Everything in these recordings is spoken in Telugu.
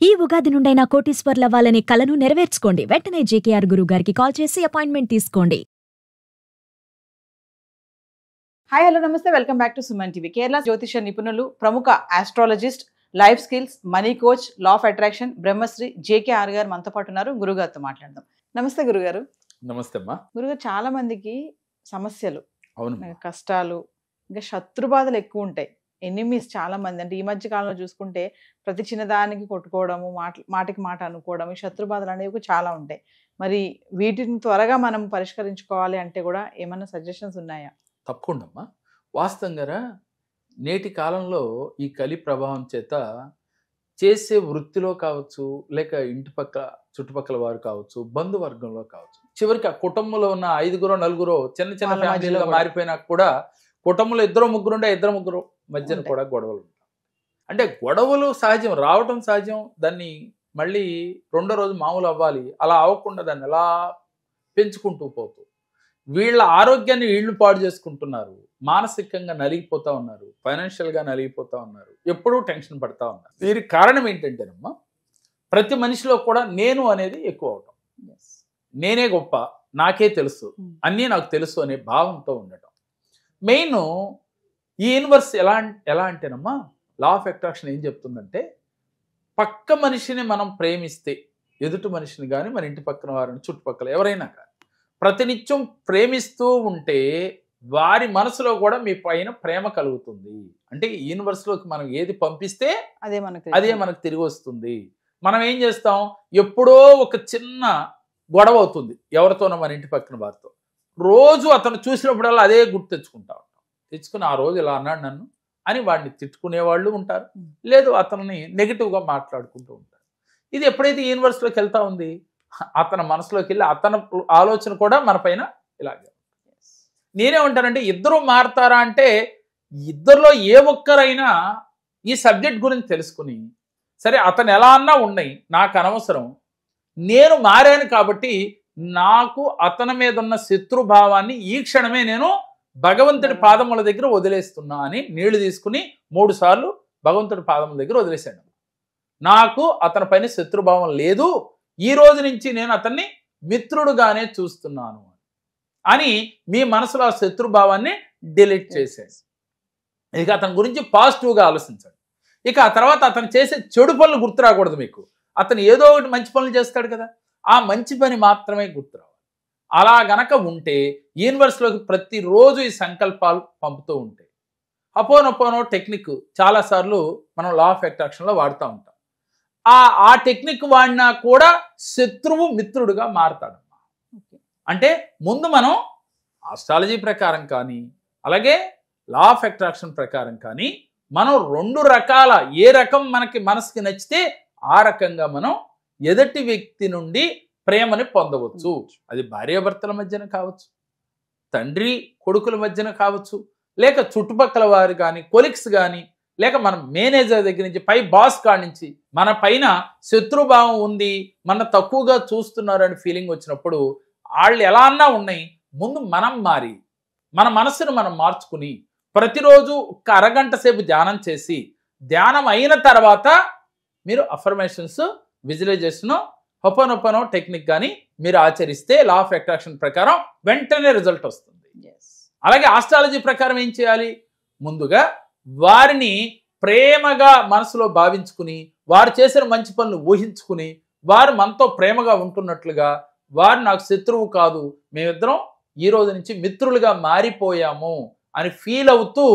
ఈ ఉగాది నుండైనా కోటీశ్వర్లవ్వాలనే కలను నెరవేర్చుకోండి. వెంటనే జేకేఆర్ గురువు గారికి కాల్ చేసి అపాయింట్మెంట్ తీసుకోండి. హాయ్ హలో నమస్తే, welcome back to Suman TV. Kerala జ్యోతిష నిపుణులు, ప్రముఖ astrologist, life skills, money coach, law of attraction Brahmashri JKR గారు మనతో పాటు ఉన్నారు. గురుగారితో మాట్లాడదాం. నమస్తే గురుగారు. నమస్తే అమ్మా. గురుగారు, చాలా మందికి సమస్యలు, అవును, కష్టాలు, ఇంకా శత్రుబాధలు ఎక్కువ ఉంటాయి. ఎనిమీస్ చాలా మంది, అంటే ఈ మధ్య కాలంలో చూసుకుంటే ప్రతి చిన్నదానికి కొట్టుకోవడము, మాటకి మాట అనుకోవడం, ఈ శత్రుబాధలు అనేవి చాలా ఉంటాయి. మరి వీటిని త్వరగా మనం పరిష్కరించుకోవాలి అంటే కూడా ఏమైనా సజెషన్స్ ఉన్నాయా? తప్పకుండా అమ్మా. వాస్తవంగా నేటి కాలంలో ఈ కలి ప్రభావం చేత చేసే వృత్తిలో కావచ్చు, లేక ఇంటి పక్క చుట్టుపక్కల వారు కావచ్చు, బంధువర్గంలో కావచ్చు, చివరికి ఆ కుటుంబంలో ఉన్న 5 4 చిన్న చిన్న ఫ్యామిలీలుగా మారిపోయినా కూడా కుటుంబంలో 2 3 ఉండే 2 3 మధ్యన కూడా గొడవలు ఉంటాయి. అంటే గొడవలు సహజం, రావటం సహజం. దాన్ని మళ్ళీ రెండో రోజు మామూలు అవ్వాలి. అలా అవ్వకుండా దాన్ని ఎలా పెంచుకుంటూ పోతూ వీళ్ళ ఆరోగ్యాన్ని వీళ్ళు పాడు చేసుకుంటున్నారు. మానసికంగా నలిగిపోతూ ఉన్నారు, ఫైనాన్షియల్గా నలిగిపోతూ ఉన్నారు, ఎప్పుడూ టెన్షన్ పడతా ఉన్నారు. దీనికి కారణం ఏంటంటేనమ్మా, ప్రతి మనిషిలో కూడా నేను అనేది ఎక్కువ అవటం. నేనే గొప్ప, నాకే తెలుసు, అన్నీ నాకు తెలుసు అనే భావంతో ఉండటం. మెయిన్ ఈ యూనివర్స్ ఎలా అంటేనమ్మా, లా ఆఫ్ అట్రాక్షన్ ఏం చెప్తుందంటే, పక్క మనిషిని మనం ప్రేమిస్తే, ఎదుటి మనిషిని కానీ మన ఇంటి పక్కన వారిని చుట్టుపక్కల ఎవరైనా కానీ ప్రతినిత్యం ప్రేమిస్తూ ఉంటే వారి మనసులో కూడా మీ పైన ప్రేమ కలుగుతుంది. అంటే యూనివర్స్లోకి మనం ఏది పంపిస్తే అదే మనకు తిరిగి వస్తుంది. మనం ఏం చేస్తాం, ఎప్పుడో ఒక చిన్న గొడవ అవుతుంది ఎవరితోనో మన ఇంటి పక్కన వారితో, రోజు అతను చూసినప్పుడల్లా అదే గుర్తు తెచ్చుకుంటా ఉంటాం. తెచ్చుకుని ఆ రోజు ఇలా అన్నాడు నన్ను అని వాడిని తిట్టుకునే వాళ్ళు ఉంటారు, లేదు అతన్ని నెగిటివ్గా మాట్లాడుకుంటూ ఉంటారు. ఇది ఎప్పుడైతే యూనివర్స్లోకి వెళ్తా ఉంది, అతని మనసులోకి వెళ్ళి అతని ఆలోచన కూడా మన పైన ఇలాగే. నేనేమంటానంటే, ఇద్దరు మారతారా అంటే, ఇద్దరిలో ఏ ఒక్కరైనా ఈ సబ్జెక్ట్ గురించి తెలుసుకుని, సరే అతను ఎలా అన్నా ఉన్నాయి, నాకు అనవసరం, నేను మారాను కాబట్టి నాకు అతని మీద ఉన్న శత్రుభావాన్ని ఈ క్షణమే నేను భగవంతుడి పాదముల దగ్గర వదిలేస్తున్నా అని నీళ్లు తీసుకుని 3 సార్లు భగవంతుడి పాదముల దగ్గర వదిలేశాను. నాకు అతని పైన శత్రుభావం లేదు, ఈ రోజు నుంచి నేను అతన్ని మిత్రుడుగానే చూస్తున్నాను అని మీ మనసులో ఆ శత్రుభావాన్ని డిలీట్ చేసేసి ఇక అతని గురించి పాజిటివ్గా ఆలోచించండి. ఇక ఆ తర్వాత అతను చేసే చెడు పనులు గుర్తు రాకూడదు మీకు. అతను ఏదో ఒకటి మంచి పనులు చేస్తాడు కదా, ఆ మంచి పని మాత్రమే గుర్తు రావాలి. అలా గనక ఉంటే యూనివర్స్లోకి ప్రతిరోజు ఈ సంకల్పాలు పంపుతూ ఉంటాయి. అపోనొపోనో టెక్నిక్ చాలాసార్లు మనం లా ఆఫ్ అట్రాక్షన్లో వాడుతూ ఉంటాం. ఆ టెక్నిక్ వాడినా కూడా శత్రువు మిత్రుడుగా మారతాడమ్మా. అంటే ముందు మనం ఆస్ట్రాలజీ ప్రకారం కానీ, అలాగే లా ఆఫ్ అట్రాక్షన్ ప్రకారం కానీ, మనం 2 రకాల, ఏ రకం మనకి మనసుకి నచ్చితే ఆ రకంగా మనం ఎదుటి వ్యక్తి నుండి ప్రేమని పొందవచ్చు. అది భార్యాభర్తల మధ్యన కావచ్చు, తండ్రి కొడుకుల మధ్యన కావచ్చు, లేక చుట్టుపక్కల వారు కానీ, కొలిక్స్ కానీ, లేక మన మేనేజర్ దగ్గర నుంచి, పై బాస్ కాడి నుంచి మన పైన శత్రుభావం ఉంది, మన తక్కువగా చూస్తున్నారు అని ఫీలింగ్ వచ్చినప్పుడు, వాళ్ళు ఎలా అన్నా ఉన్నాయి, ముందు మనం మారి మన మనసును మనం మార్చుకుని ప్రతిరోజు ఒక అరగంట సేపు ధ్యానం చేసి, ధ్యానం అయిన తర్వాత మీరు అఫర్మేషన్స్, విజువలైజేషన్, హొపనొపనో టెక్నిక్ కానీ మీరు ఆచరిస్తే లా ఆఫ్ అట్రాక్షన్ ప్రకారం వెంటనే రిజల్ట్ వస్తుంది. అలాగే ఆస్ట్రాలజీ ప్రకారం ఏం చేయాలి, ముందుగా వారిని ప్రేమగా మనసులో భావించుకుని, వారు చేసిన మంచి పనులు ఊహించుకుని, వారు మనతో ప్రేమగా ఉంటున్నట్లుగా, వారు నాకు శత్రువు కాదు, మేమిద్దరం ఈ రోజు నుంచి మిత్రులుగా మారిపోయాము అని ఫీల్ అవుతూ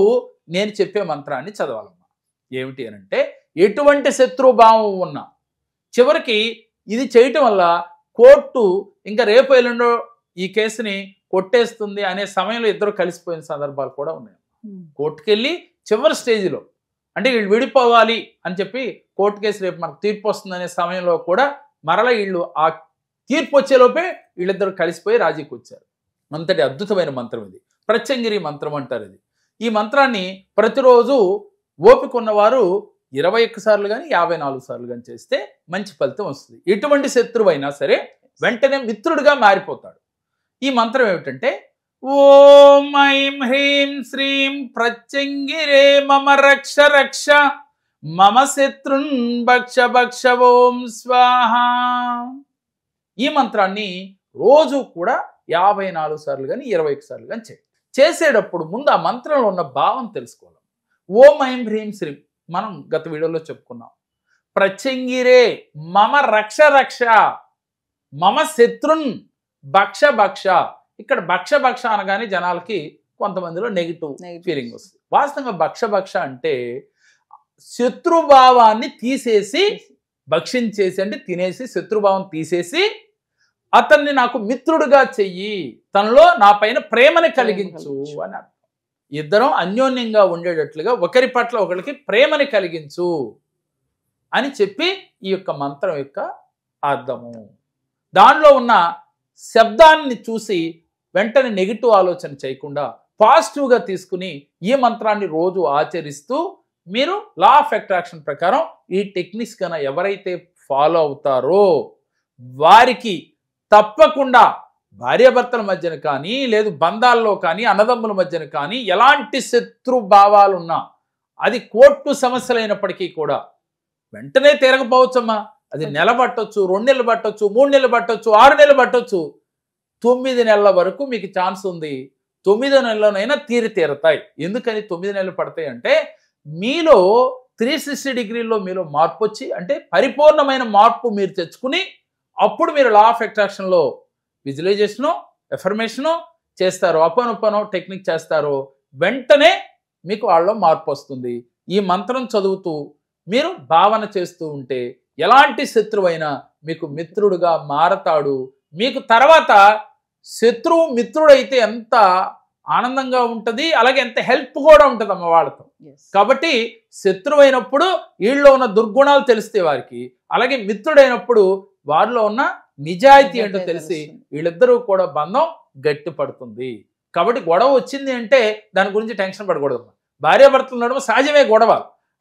నేను చెప్పే మంత్రాన్ని చదవాలమ్మా. ఏమిటి అనంటే, ఎటువంటి శత్రుభావం ఉన్నా చివరికి ఇది చేయటం వల్ల కోర్టు ఇంకా రేపు ఎల్లుండో ఈ కేసుని కొట్టేస్తుంది అనే సమయంలో ఇద్దరు కలిసిపోయిన సందర్భాలు కూడా ఉన్నాయి. కోర్టుకెళ్ళి చివరి స్టేజ్లో, అంటే వీళ్ళు విడిపోవాలి అని చెప్పి కోర్టు కేసు రేపు మనకు తీర్పు వస్తుందనే సమయంలో కూడా మరలా వీళ్ళు ఆ తీర్పు వచ్చేలోపే వీళ్ళిద్దరు కలిసిపోయి రాజీకి వచ్చారు. అంతటి అద్భుతమైన మంత్రం ఇది, ప్రత్యంగిరి మంత్రం అంటారు. ఇది ఈ మంత్రాన్ని ప్రతిరోజు ఓపిక ఉన్నవారు 21 సార్లు కానీ 54 సార్లు కానీ చేస్తే మంచి ఫలితం వస్తుంది. ఎటువంటి శత్రువైనా సరే వెంటనే మిత్రుడిగా మారిపోతాడు. ఈ మంత్రం ఏమిటంటే, ఓం ఐం హ్రీం శ్రీం ప్రత్యంగిరే మమ రక్ష రక్ష మమ శత్రున్ భక్ష భక్ష ఓం స్వాహ. ఈ మంత్రాన్ని రోజు కూడా 54 సార్లు కానీ 21 సార్లు కానీ చేసేటప్పుడు ముందు ఆ మంత్రంలో ఉన్న భావం తెలుసుకోవాలి. ఓం ఐం హ్రీం శ్రీం మనం గత వీడియోలో చెప్పుకున్నాం. ప్రచంగిరే మమ రక్ష రక్ష, మమ శత్రున్ భక్ష భక్ష. ఇక్కడ భక్ష భక్ష అనగానే జనాలకి కొంతమందిలో నెగిటివ్ ఫీలింగ్ వస్తుంది. వాస్తవంగా భక్ష భక్ష అంటే శత్రుభావాన్ని తీసేసి, భక్షించేసి అంటే తినేసి, శత్రుభావం తీసేసి అతన్ని నాకు మిత్రుడుగా చెయ్యి, తనలో నా పైన ప్రేమని కలిగించు అని అర్థం. ఇద్దరం అన్యోన్యంగా ఉండేటట్లుగా ఒకరి పట్ల ఒకరికి ప్రేమని కలిగించు అని చెప్పి ఈ యొక్క మంత్రం యొక్క అర్థము. దానిలో ఉన్న శబ్దాన్ని చూసి వెంటనే నెగిటివ్ ఆలోచన చేయకుండా పాజిటివ్గా తీసుకుని ఈ మంత్రాన్ని రోజు ఆచరిస్తూ మీరు లా ఆఫ్ అట్రాక్షన్ ప్రకారం ఈ టెక్నిక్స్ కన్నా ఎవరైతే ఫాలో అవుతారో వారికి తప్పకుండా భార్యాభర్తల మధ్యన కానీ, లేదు బంధాల్లో కానీ, అన్నదమ్ముల మధ్యన కానీ ఎలాంటి శత్రుభావాలున్నా, అది కోర్టు సమస్యలైనప్పటికీ కూడా వెంటనే తిరగపోవచ్చమ్మా. అది నెల పట్టొచ్చు, 2 నెలలు పట్టొచ్చు, 3 నెలలు పట్టొచ్చు, 6 నెలలు పట్టొచ్చు, 9 నెలల వరకు మీకు ఛాన్స్ ఉంది. 9వ నెలలోనైనా తీరుతాయి. ఎందుకని 9 నెలలు పడతాయి అంటే మీలో 360 డిగ్రీల్లో మీలో మార్పు వచ్చి, అంటే పరిపూర్ణమైన మార్పు మీరు తెచ్చుకుని అప్పుడు మీరు లా ఆఫ్ అట్రాక్షన్లో విజువలైజేషను, ఎఫర్మేషను చేస్తారు, అపోనొప్పనో టెక్నిక్ చేస్తారు, వెంటనే మీకు వాళ్ళలో మార్పు వస్తుంది. ఈ మంత్రం చదువుతూ మీరు భావన చేస్తూ ఉంటే ఎలాంటి శత్రువైనా మీకు మిత్రుడుగా మారతాడు. మీకు తర్వాత శత్రువు మిత్రుడైతే ఎంత ఆనందంగా ఉంటుంది, అలాగే ఎంత హెల్ప్ కూడా ఉంటుంది అమ్మ వాళ్ళతో. కాబట్టి శత్రువైనప్పుడు వీళ్ళలో ఉన్న దుర్గుణాలు తెలిస్తే వారికి, అలాగే మిత్రుడైనప్పుడు వారిలో ఉన్న నిజాయితీ ఏంటో తెలిసి వీళ్ళిద్దరూ కూడా బంధం గట్టి పడుతుంది. కాబట్టి గొడవ వచ్చింది అంటే దాని గురించి టెన్షన్ పడకూడదు. భార్యాభర్తల నడుమ సహజమే గొడవ.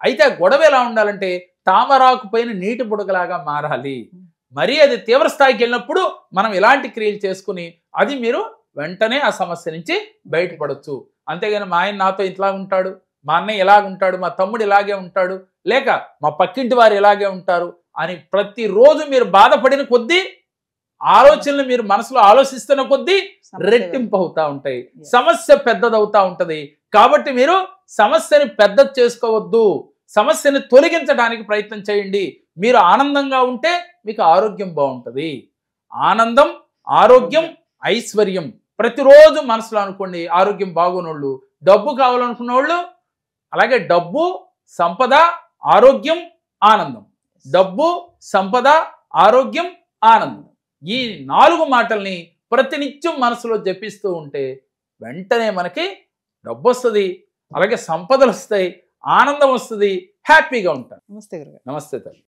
అయితే ఆ గొడవ ఎలా ఉండాలంటే తామరాకు పైన నీటి బుడగలాగా మారాలి. మరీ అది తీవ్ర స్థాయికి వెళ్ళినప్పుడు మనం ఇలాంటి క్రియలు చేసుకుని అది మీరు వెంటనే ఆ సమస్య నుంచి బయటపడవచ్చు. అంతేగాని మా ఆయన నాతో ఇట్లా ఉంటాడు, మా అన్నయ్య ఇలాగ ఉంటాడు, మా తమ్ముడు ఇలాగే ఉంటాడు, లేక మా పక్కింటి వారు ఇలాగే ఉంటారు అని ప్రతిరోజు మీరు బాధపడిన కొద్దీ ఆలోచనలు మీరు మనసులో ఆలోచిస్తున్న కొద్దీ రెట్టింపు అవుతా ఉంటాయి, సమస్య పెద్దదవుతా ఉంటది. కాబట్టి మీరు సమస్యని పెద్ద చేసుకోవద్దు, సమస్యని తొలగించడానికి ప్రయత్నం చేయండి. మీరు ఆనందంగా ఉంటే మీకు ఆరోగ్యం బాగుంటుంది. ఆనందం, ఆరోగ్యం, ఐశ్వర్యం ప్రతిరోజు మనసులో అనుకోండి. ఆరోగ్యం బాగున్నోళ్ళు, డబ్బు కావాలనుకున్న వాళ్ళు, అలాగే డబ్బు, సంపద, ఆరోగ్యం, ఆనందం. డబ్బు, సంపద, ఆరోగ్యం, ఆనందం. ఈ 4 మాటల్ని ప్రతినిత్యం మనసులో జపిస్తూ ఉంటే వెంటనే మనకి డబ్బు వస్తుంది, అలాగే సంపదలు వస్తాయి, ఆనందం వస్తుంది, హ్యాపీగా ఉంటాం. నమస్తే గురుగారు. నమస్తే తల్లి.